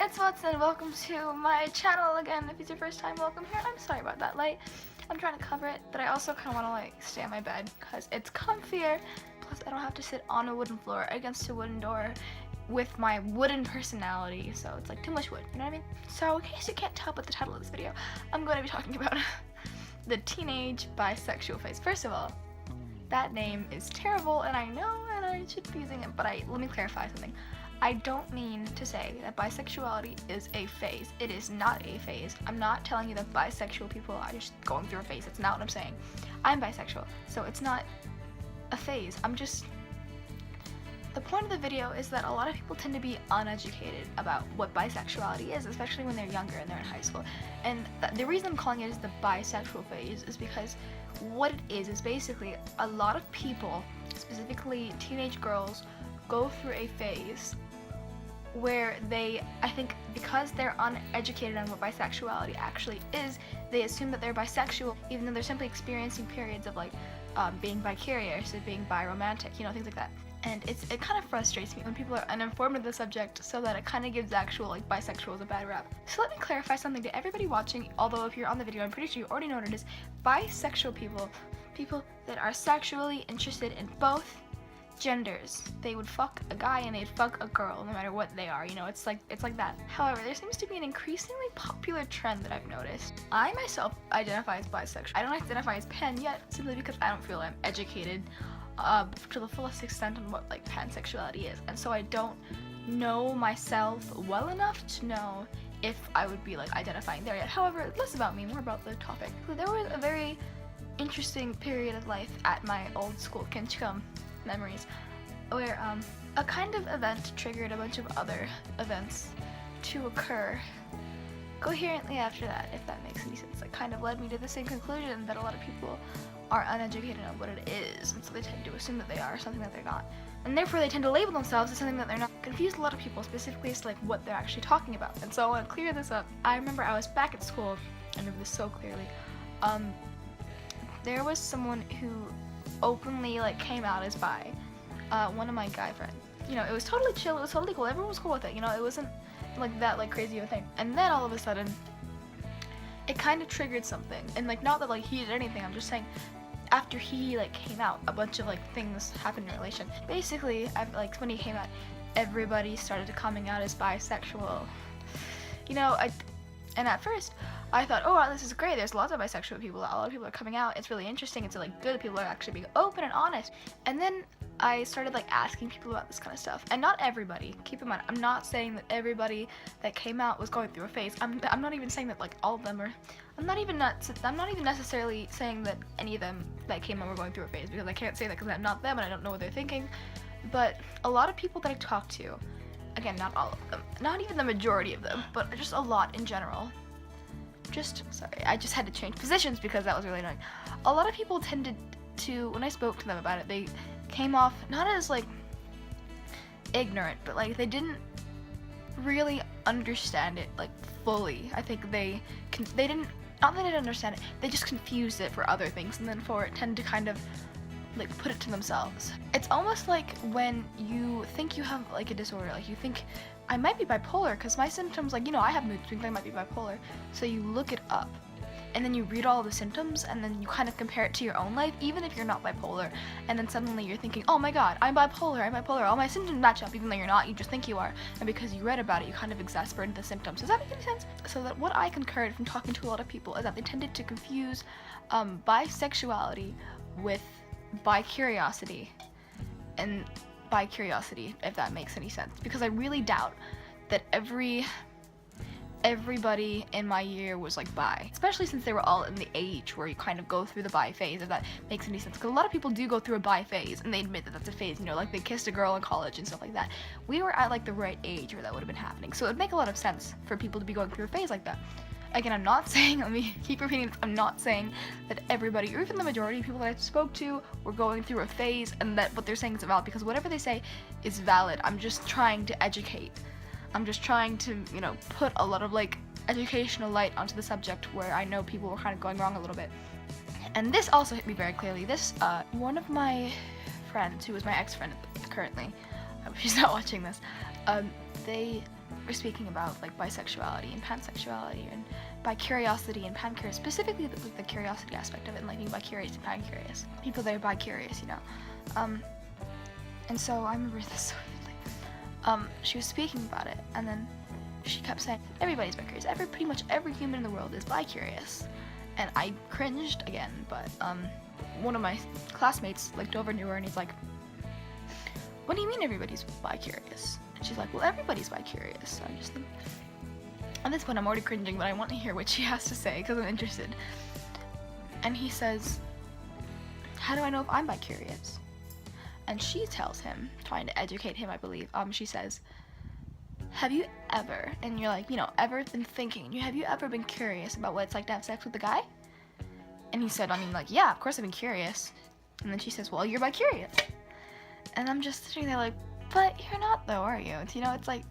it's Watson, and welcome to my channel again. If it's your first time, welcome here. I'm sorry about that light. I'm trying to cover it, but I also kind of want to stay on my bed because it's comfier. Plus, I don't have to sit on a wooden floor against a wooden door with my wooden personality, so it's like too much wood, you know what I mean? So in case you can't tell by the title of this video, I'm going to be talking about the teenage bisexual phase. First of all, that name is terrible, and I know, and I should be using it, but let me clarify something. I don't mean to say that bisexuality is a phase. It is not a phase. I'm not telling you that bisexual people are just going through a phase. That's not what I'm saying. I'm bisexual, so it's not a phase. The point of the video is that a lot of people tend to be uneducated about what bisexuality is, especially when they're younger and they're in high school. And the reason I'm calling it is the bisexual phase is because what it is basically a lot of people, specifically teenage girls, go through a phase where I think because they're uneducated on what bisexuality actually is, they assume that they're bisexual even though they're simply experiencing periods of being bi-curious or being bi-romantic, you know, things like that. And it kind of frustrates me when people are uninformed of the subject, so that it kind of gives actual bisexuals a bad rap. So let me clarify something to everybody watching, although if you're on the video, I'm pretty sure you already know what it is. Bisexual people that are sexually interested in both genders. They would fuck a guy and they'd fuck a girl no matter what they are, you know, it's like that. However, there seems to be an increasingly popular trend that I've noticed. I myself identify as bisexual. I don't identify as pan yet, simply because I don't feel I'm educated to the fullest extent on what pansexuality is, and so I don't know myself well enough to know if I would be identifying there yet. However, less about me, more about the topic. So there was a very interesting period of life at my old school, Kinchcombe memories, where a kind of event triggered a bunch of other events to occur coherently after that, if that makes any sense. It kind of led me to the same conclusion that a lot of people are uneducated on what it is, and so they tend to assume that they are something that they're not, and therefore they tend to label themselves as something that they're not. Confuse a lot of people, specifically as to what they're actually talking about. And so I want to clear this up. I remember I was back at school, I remember this so clearly. There was someone who openly came out as bi, one of my guy friends. You know, it was totally chill, it was totally cool, everyone was cool with it, you know, it wasn't that crazy of a thing. And then all of a sudden, it kind of triggered something, and not that he did anything, I'm just saying after he came out, a bunch of things happened in relation. Basically, when he came out, everybody started coming out as bisexual, you know. And at first I thought, oh wow, this is great, there's lots of bisexual people, a lot of people are coming out, it's really interesting, it's good, people are actually being open and honest. And then I started asking people about this kind of stuff, and not everybody, keep in mind, I'm not saying that everybody that came out was going through a phase. I'm not even saying that all of them are. I'm not even necessarily saying that any of them that came out were going through a phase, because I can't say that because I'm not them and I don't know what they're thinking. But a lot of people that I talked to, again, not all of them, not even the majority of them, but just a lot in general. Sorry, I just had to change positions because that was really annoying. A lot of people tended to, when I spoke to them about it, they came off not as ignorant, but they didn't really understand it fully. I think they didn't, not that they didn't understand it, they just confused it for other things, and then for it tend to kind of put it to themselves. It's almost like when you think you have a disorder, you think I might be bipolar because my symptoms, I have mood swings, I might be bipolar. So you look it up and then you read all the symptoms and then you kind of compare it to your own life, even if you're not bipolar, and then suddenly you're thinking, oh my god, I'm bipolar, all my symptoms match up, even though you're not, you just think you are, and because you read about it, you kind of exasperate the symptoms. Does that make any sense? So that what I concurred from talking to a lot of people is that they tended to confuse bisexuality with bi-curiosity, and bi-curiosity, if that makes any sense, because I really doubt that everybody in my year was bi, especially since they were all in the age where you kind of go through the bi phase, if that makes any sense, because a lot of people do go through a bi phase and they admit that that's a phase, you know, they kissed a girl in college and stuff like that. We were at the right age where that would have been happening, so it would make a lot of sense for people to be going through a phase like that. Again, I'm not saying, let me keep repeating this, I'm not saying that everybody, or even the majority of people that I spoke to, were going through a phase and that what they're saying is valid, because whatever they say is valid. I'm just trying to educate. I'm just trying to, you know, put a lot of educational light onto the subject where I know people were kind of going wrong a little bit. And this also hit me very clearly. This, one of my friends, who is my ex-friend currently, I hope she's not watching this, they we're speaking about like bisexuality and pansexuality and bi-curiosity and pan-curious, specifically the curiosity aspect of it, and like being bi-curious and pan-curious. People that are bi-curious, you know. And so I remember this so vividly. She was speaking about it, and then she kept saying, everybody's bi-curious. Pretty much every human in the world is bi-curious. And I cringed again, but one of my classmates looked over to her and he's like, what do you mean everybody's bi-curious? And she's like, well, everybody's bi-curious. So I'm just thinking, at this point I'm already cringing, but I want to hear what she has to say because I'm interested. And he says, how do I know if I'm bi-curious? And she tells him, trying to educate him, I believe, she says, have you ever, and you're like, you know, ever been thinking, have you ever been curious about what it's like to have sex with a guy? And he said, I mean, like, yeah, of course I've been curious. And then she says, well, you're bi-curious. And I'm just sitting there like, but you're not though, are you? You know, it's like,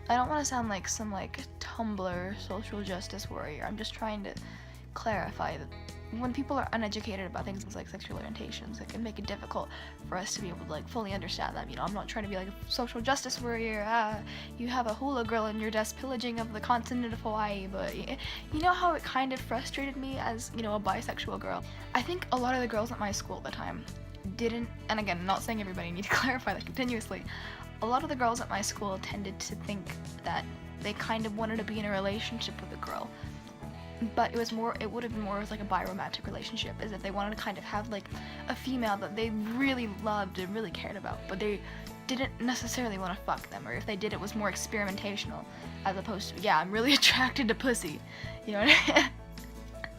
I don't want to sound like some like Tumblr social justice warrior. I'm just trying to clarify that when people are uneducated about things like sexual orientations, it can make it difficult for us to be able to like fully understand them. You know, I'm not trying to be like a social justice warrior. You have a hula girl in your desk pillaging of the continent of Hawaii, but you know how it kind of frustrated me as, you know, a bisexual girl. I think a lot of the girls at my school at the time didn't, and again, I'm not saying everybody, I need to clarify that continuously. A lot of the girls at my school tended to think that they kind of wanted to be in a relationship with a girl. But it would have been more like a bi-romantic relationship, as if they wanted to kind of have like a female that they really loved and really cared about, but they didn't necessarily want to fuck them, or if they did, it was more experimentational, as opposed to, yeah, I'm really attracted to pussy, you know what I mean?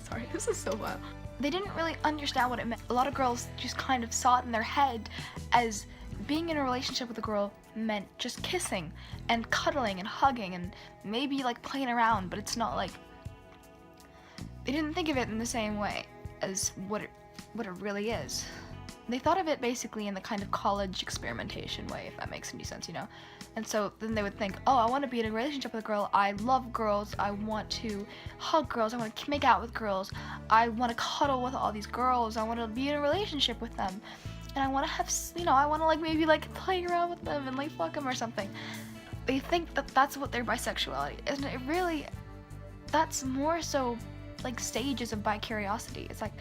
Sorry, this is so wild. They didn't really understand what it meant. A lot of girls just kind of saw it in their head as being in a relationship with a girl meant just kissing and cuddling and hugging and maybe like playing around, but it's not like, they didn't think of it in the same way as what it really is. They thought of it basically in the kind of college experimentation way, if that makes any sense, you know? And so then they would think, oh, I want to be in a relationship with a girl, I love girls, I want to hug girls, I want to make out with girls, I want to cuddle with all these girls, I want to be in a relationship with them, and I want to have, you know, I want to like maybe like play around with them and like fuck them or something. They think that that's what their bisexuality is, and it really, that's more so like stages of bi-curiosity. It's like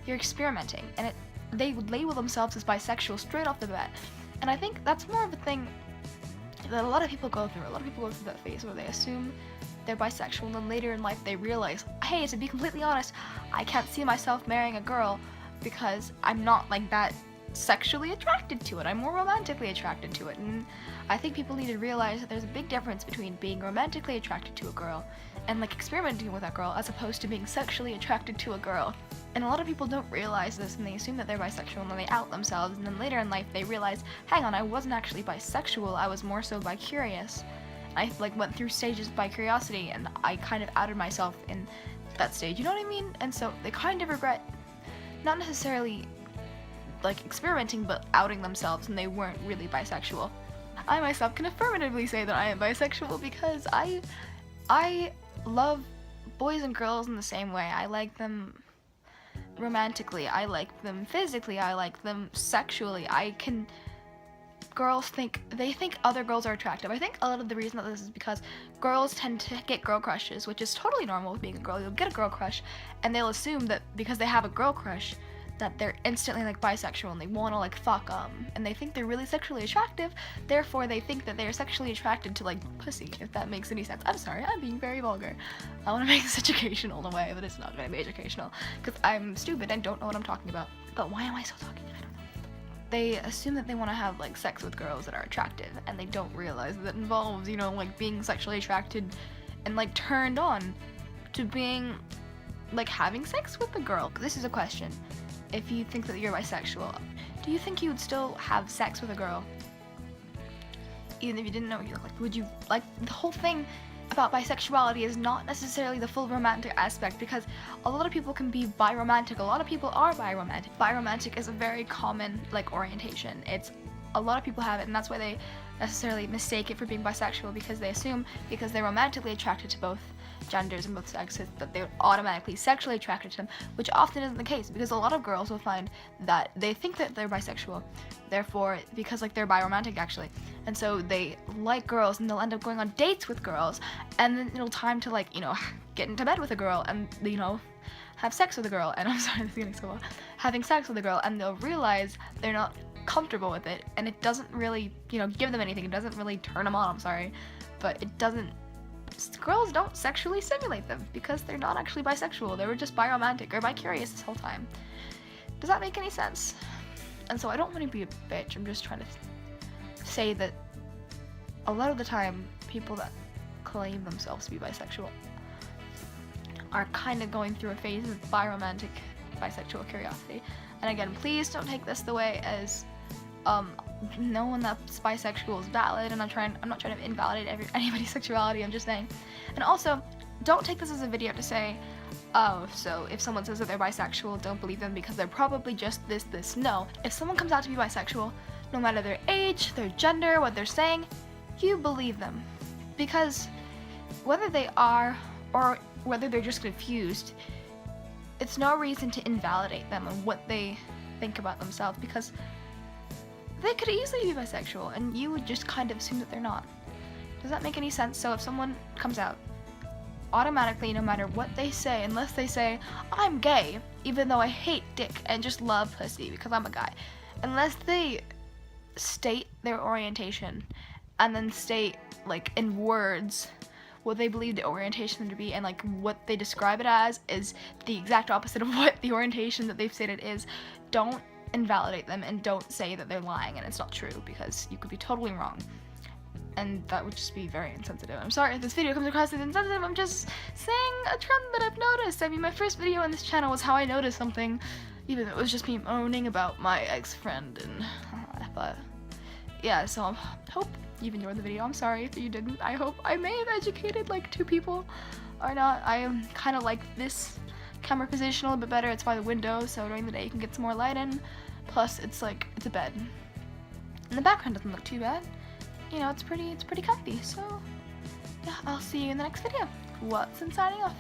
you're experimenting, and they would label themselves as bisexual straight off the bat. And I think that's more of a thing that a lot of people go through. A lot of people go through that phase where they assume they're bisexual, and then later in life they realize, hey, to be completely honest, I can't see myself marrying a girl because I'm not like that sexually attracted to it. I'm more romantically attracted to it. And I think people need to realize that there's a big difference between being romantically attracted to a girl and like experimenting with that girl, as opposed to being sexually attracted to a girl. And a lot of people don't realize this, and they assume that they're bisexual, and then they out themselves, and then later in life they realize, hang on, I wasn't actually bisexual, I was more so bi-curious. I like went through stages of bi-curiosity, and I kind of outed myself in that stage, you know what I mean? And so they kind of regret not necessarily like experimenting, but outing themselves, and they weren't really bisexual. I myself can affirmatively say that I am bisexual because I love boys and girls in the same way. I like them romantically, I like them physically, I like them sexually. Girls think other girls are attractive. I think a lot of the reason that this is because girls tend to get girl crushes, which is totally normal with being a girl. You'll get a girl crush, and they'll assume that because they have a girl crush, that they're instantly like bisexual and they want to like fuck and they think they're really sexually attractive, therefore they think that they're sexually attracted to like pussy, if that makes any sense. I'm sorry, I'm being very vulgar. I want to make this educational in a way, but it's not going to be educational because I'm stupid and don't know what I'm talking about. But why am I still talking? I don't know. They assume that they want to have like sex with girls that are attractive, and they don't realize that involves, you know, like being sexually attracted and like turned on to being like having sex with the girl. This is a question. If you think that you're bisexual, do you think you would still have sex with a girl even if you didn't know what you look like? Would you, like, the whole thing about bisexuality is not necessarily the full romantic aspect, because a lot of people can be bi-romantic, a lot of people are bi-romantic. Bi-romantic is a very common like orientation. It's a lot of people have it, and that's why they necessarily mistake it for being bisexual, because they assume because they're romantically attracted to both genders and both sexes that they're automatically sexually attracted to them, which often isn't the case, because a lot of girls will find that they think that they're bisexual, therefore, because like they're biromantic actually, and so they like girls and they'll end up going on dates with girls, and then it'll time to like, you know, get into bed with a girl and, you know, have sex with a girl, and I'm sorry, this is getting so well, having sex with a girl, and they'll realize they're not comfortable with it, and it doesn't really, you know, give them anything, it doesn't really turn them on, I'm sorry, but it doesn't, girls don't sexually stimulate them, because they're not actually bisexual, they were just biromantic or bi-curious this whole time. Does that make any sense? And so I don't want to be a bitch, I'm just trying to say that a lot of the time, people that claim themselves to be bisexual are kind of going through a phase of biromantic bisexual curiosity. And again, please don't take this the way as no one that's bisexual is valid, and I'm not trying to invalidate anybody's sexuality, I'm just saying. And also, don't take this as a video to say, oh, so if someone says that they're bisexual, don't believe them because they're probably just this. No. If someone comes out to be bisexual, no matter their age, their gender, what they're saying, you believe them. Because whether they are or whether they're just confused, it's no reason to invalidate them and what they think about themselves, because they could easily be bisexual and you would just kind of assume that they're not. Does that make any sense? So if someone comes out, automatically, no matter what they say, unless they say, I'm gay, even though I hate dick and just love pussy because I'm a guy, unless they state their orientation and then state, like, in words what they believe the orientation to be, and like what they describe it as is the exact opposite of what the orientation that they've stated is, don't invalidate them and don't say that they're lying and it's not true, because you could be totally wrong. And that would just be very insensitive. I'm sorry if this video comes across as insensitive, I'm just saying a trend that I've noticed. I mean, my first video on this channel was how I noticed something, even though it was just me moaning about my ex-friend, and but yeah, so I hope you've enjoyed the video. I'm sorry if you didn't. I hope I may have educated like 2 people or not. I am kind of like this camera position a little bit better. It's by the window, so during the day you can get some more light in. Plus, it's like, it's a bed. And the background doesn't look too bad. You know, it's pretty comfy. So, yeah, I'll see you in the next video. Watson signing off.